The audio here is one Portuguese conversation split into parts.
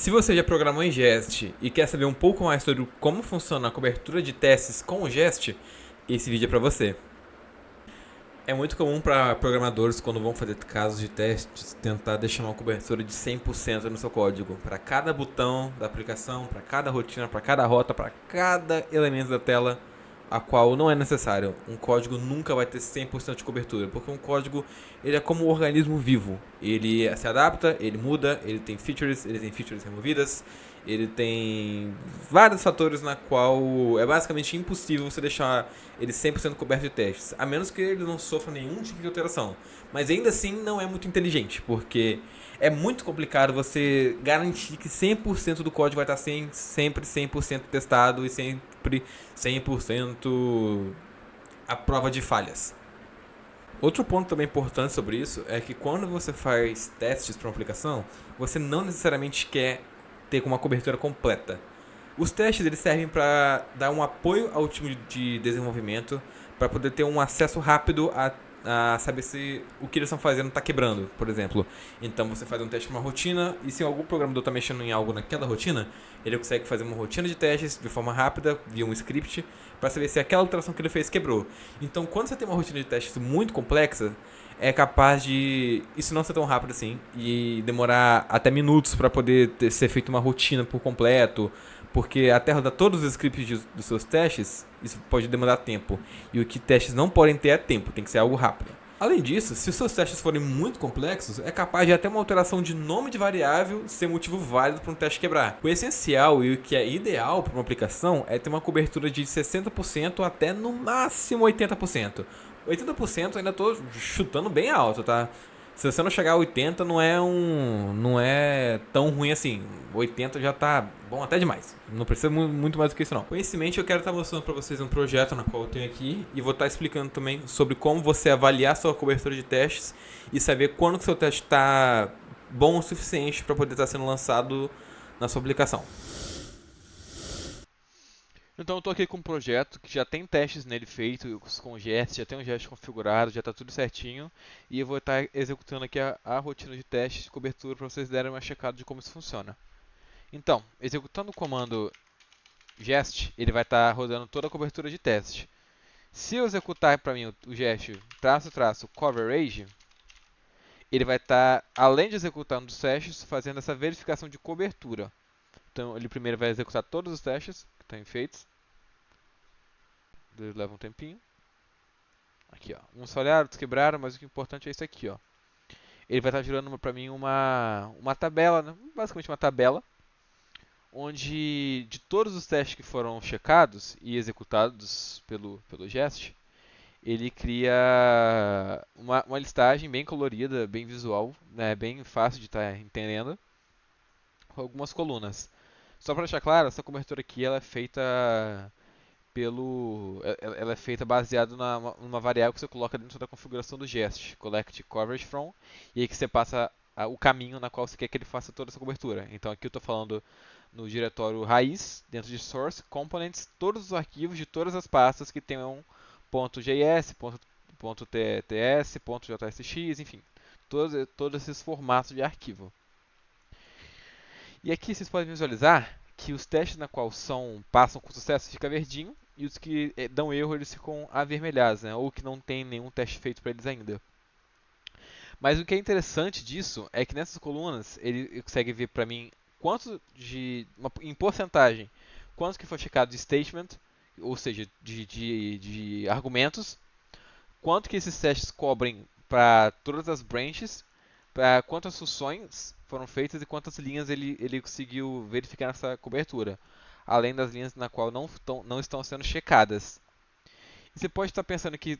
Se você já programou em Jest e quer saber um pouco mais sobre como funciona a cobertura de testes com o Jest, esse vídeo é para você. É muito comum para programadores, quando vão fazer casos de testes, tentar deixar uma cobertura de 100% no seu código. Para cada botão da aplicação, para cada rotina, para cada rota, para cada elemento da tela, a qual não é necessário. Um código nunca vai ter 100% de cobertura, porque um código ele é como um organismo vivo. Ele se adapta, ele muda, ele tem features removidas, ele tem vários fatores na qual é basicamente impossível você deixar ele 100% coberto de testes, a menos que ele não sofra nenhum tipo de alteração. Mas ainda assim não é muito inteligente, porque é muito complicado você garantir que 100% do código vai estar sempre 100% testado e sempre 100% à prova de falhas. Outro ponto também importante sobre isso é que quando você faz testes para uma aplicação, você não necessariamente quer ter uma cobertura completa. Os testes eles servem para dar um apoio ao time de desenvolvimento, para poder ter um acesso rápido a saber se o que eles estão fazendo está quebrando, por exemplo. Então você faz um teste para uma rotina e se algum programador está mexendo em algo naquela rotina, ele consegue fazer uma rotina de testes de forma rápida, via um script, para saber se aquela alteração que ele fez quebrou. Então quando você tem uma rotina de testes muito complexa, é capaz de isso não ser tão rápido assim e demorar até minutos para poder ser feita uma rotina por completo, porque até rodar todos os scripts dos seus testes, isso pode demorar tempo. E o que testes não podem ter é tempo, tem que ser algo rápido. Além disso, se os seus testes forem muito complexos, é capaz de até uma alteração de nome de variável ser motivo válido para um teste quebrar. O essencial e o que é ideal para uma aplicação é ter uma cobertura de 60% até no máximo 80%. 80% ainda estou chutando bem alto, tá? Se você não chegar a 80 não é tão ruim assim. 80 já tá bom até demais. Não precisa muito mais do que isso não. Com isso em mente, eu quero estar mostrando para vocês um projeto na qual eu tenho aqui e vou estar explicando também sobre como você avaliar sua cobertura de testes e saber quando que seu teste está bom o suficiente para poder estar sendo lançado na sua aplicação. Então eu estou aqui com um projeto que já tem testes nele feitos com gestos, já tem um gesto configurado, já está tudo certinho. E eu vou estar executando aqui a rotina de testes de cobertura para vocês darem uma checada de como isso funciona. Então, executando o comando gest, ele vai estar rodando toda a cobertura de teste. Se eu executar para mim o gesto traço traço coverage, ele vai estar, além de executar um dos testes, fazendo essa verificação de cobertura. Então ele primeiro vai executar todos os testes que estão feitos. Leva um tempinho. Aqui, ó. Uns falharam, outros quebraram, mas o que é importante é isso aqui, ó. Ele vai estar gerando para mim uma tabela, né? Basicamente uma tabela, onde de todos os testes que foram checados e executados pelo Jest, ele cria uma listagem bem colorida, bem visual, né? Bem fácil de estar entendendo, com algumas colunas. Só para deixar claro, essa cobertura aqui ela é feita ela é feita baseado numa variável que você coloca dentro da configuração do Jest, collect coverage from, e aí que você passa o caminho na qual você quer que ele faça toda essa cobertura. Então aqui eu estou falando no diretório raiz, dentro de source, components, todos os arquivos de todas as pastas que tenham .js, .ts, .jsx, enfim, todos esses formatos de arquivo. E aqui vocês podem visualizar que os testes na qual passam com sucesso fica verdinho e os que dão erro eles ficam avermelhados, né? Ou que não tem nenhum teste feito para eles ainda. Mas o que é interessante disso é que nessas colunas ele consegue ver para mim em porcentagem, quanto que foi checado de statement, ou seja, de argumentos, quanto que esses testes cobrem para todas as branches, para quantas funções foram feitas e quantas linhas ele conseguiu verificar nessa cobertura, além das linhas na qual não estão sendo checadas. E você pode estar pensando que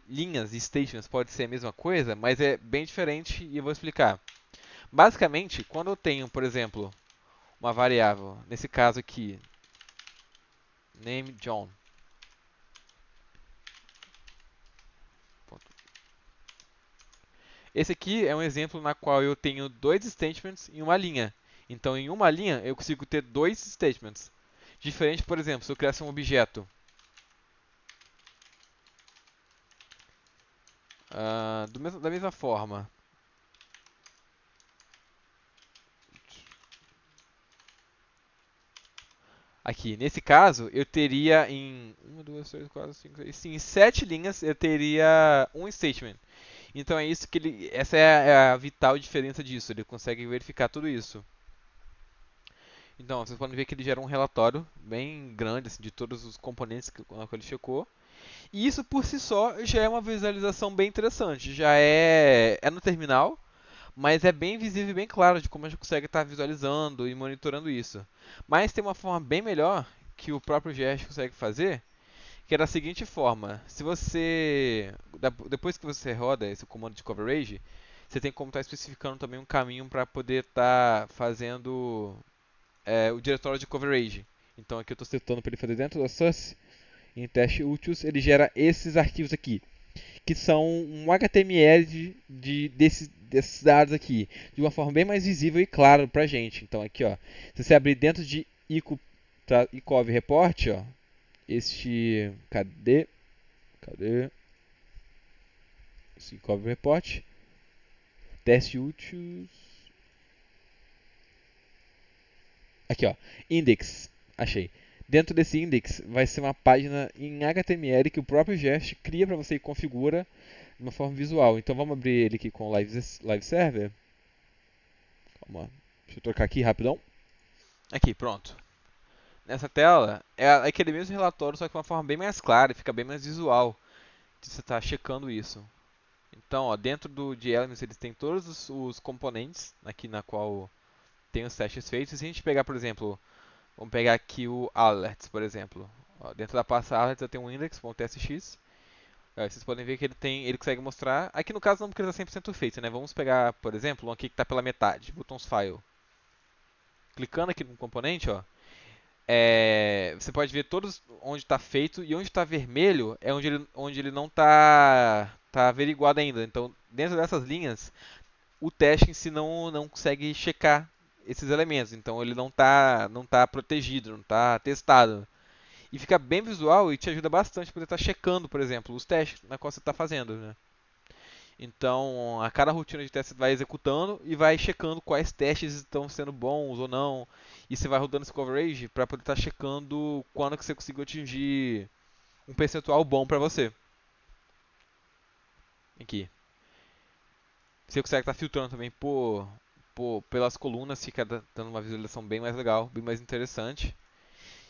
linhas e statements pode ser a mesma coisa, mas é bem diferente e eu vou explicar. Basicamente, quando eu tenho, por exemplo, uma variável, nesse caso aqui, name John, esse aqui é um exemplo na qual eu tenho dois statements em uma linha. Então, em uma linha, eu consigo ter dois statements. Diferente, por exemplo, se eu criasse um objeto da mesma forma. Aqui, nesse caso, eu teria em 1, 2, 3, 4, 5, 6, sim, em 7 linhas eu teria um statement. Então é isso que ele, essa é a vital diferença disso. Ele consegue verificar tudo isso. Então, vocês podem ver que ele gera um relatório bem grande assim, de todos os componentes que ele checou. E isso por si só já é uma visualização bem interessante. Já é no terminal, mas é bem visível e bem claro de como a gente consegue estar visualizando e monitorando isso. Mas tem uma forma bem melhor que o próprio GS consegue fazer, que é da seguinte forma: se você depois que você roda esse comando de coverage, você tem como estar especificando também um caminho para poder estar fazendo o diretório de coverage. Então aqui eu estou setando para ele fazer dentro da source, em teste úteis, ele gera esses arquivos aqui, que são um HTML desses dados aqui, de uma forma bem mais visível e clara para a gente. Então aqui, ó, se você abrir dentro de ICOV Report, ó, cadê esse ICOV Report, teste úteis, aqui, ó, index, achei. Dentro desse index vai ser uma página em HTML que o próprio Jest cria para você e configura de uma forma visual. Então vamos abrir ele aqui com o Live Server. Calma, deixa eu trocar aqui rapidão. Aqui, pronto. Nessa tela é aquele mesmo relatório, só que de uma forma bem mais clara e fica bem mais visual de você estar checando isso. Então, ó, dentro de Elements eles têm todos os componentes aqui na qual tem os testes feitos. E se a gente pegar, por exemplo, vamos pegar aqui o alerts, por exemplo. Ó, dentro da pasta alerts eu tenho um index.tsx. Vocês podem ver que ele consegue mostrar. Aqui no caso não porque ele está 100% feito, né? Vamos pegar, por exemplo, um aqui que está pela metade, buttons file. Clicando aqui no componente, ó, você pode ver todos onde está feito e onde está vermelho é onde ele não está averiguado ainda. Então, dentro dessas linhas, o teste em si não consegue checar esses elementos. Então, ele não tá protegido, não está testado. E fica bem visual e te ajuda bastante para estar checando, por exemplo, os testes na qual você está fazendo, né? Então, a cada rotina de teste você vai executando e vai checando quais testes estão sendo bons ou não. E você vai rodando esse coverage para poder estar checando quando que você conseguiu atingir um percentual bom para você. Aqui. Você consegue estar filtrando também pelas colunas, fica dando uma visualização bem mais legal, bem mais interessante.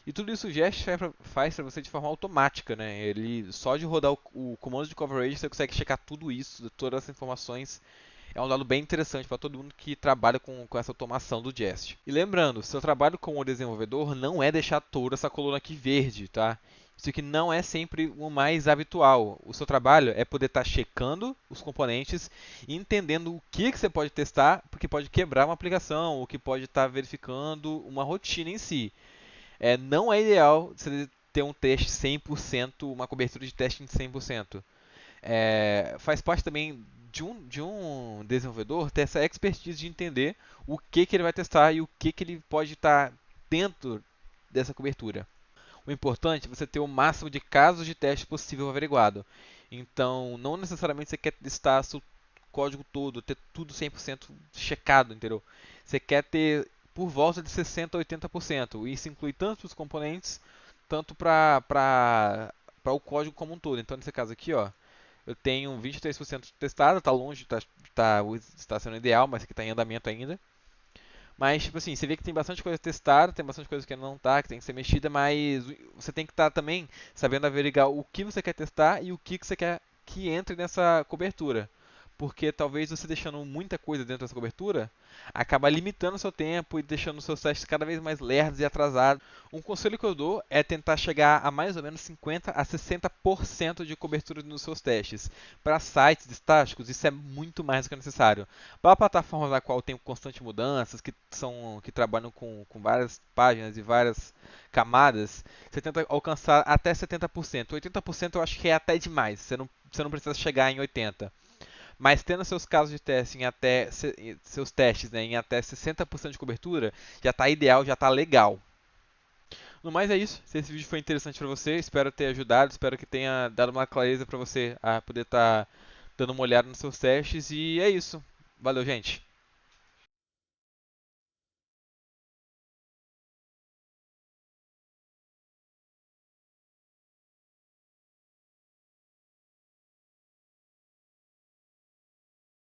E tudo isso o Jest faz para você de forma automática, né? Ele só de rodar o comando de coverage você consegue checar tudo isso, todas essas informações. É um dado bem interessante para todo mundo que trabalha com essa automação do Jest. E lembrando, seu trabalho como desenvolvedor não é deixar toda essa coluna aqui verde, tá? Isso aqui não é sempre o mais habitual. O seu trabalho é poder estar checando os componentes e entendendo o que você pode testar, porque pode quebrar uma aplicação, ou que pode estar verificando uma rotina em si. Não é ideal você ter um teste 100%, uma cobertura de teste em 100%. Faz parte também de um desenvolvedor ter essa expertise de entender o que ele vai testar e o que ele pode estar dentro dessa cobertura. O importante é você ter o máximo de casos de teste possível averiguado. Então, não necessariamente você quer testar seu código todo, ter tudo 100% checado, entendeu? Você quer ter por volta de 60% a 80%. Isso inclui tanto os componentes, tanto para o código como um todo. Então, nesse caso aqui, ó, eu tenho 23% testado, está longe, está sendo ideal, mas aqui está em andamento ainda. Mas, tipo assim, você vê que tem bastante coisa testada, tem bastante coisa que não tá, que tem que ser mexida, mas você tem que estar também sabendo averiguar o que você quer testar e o que você quer que entre nessa cobertura. Porque talvez você deixando muita coisa dentro dessa cobertura, acaba limitando o seu tempo e deixando os seus testes cada vez mais lerdos e atrasados. Um conselho que eu dou é tentar chegar a mais ou menos 50 a 60% de cobertura nos seus testes. Para sites estáticos, isso é muito mais do que necessário. Para plataformas na qual tem constante mudanças, que trabalham com várias páginas e várias camadas, você tenta alcançar até 70%. 80% eu acho que é até demais. Você não precisa chegar em 80%. Mas tendo seus casos de teste seus testes, né, em até 60% de cobertura, já está ideal, já está legal. No mais é isso. Se esse vídeo foi interessante para você, espero ter ajudado, espero que tenha dado uma clareza para você a poder estar dando uma olhada nos seus testes. E é isso. Valeu, gente.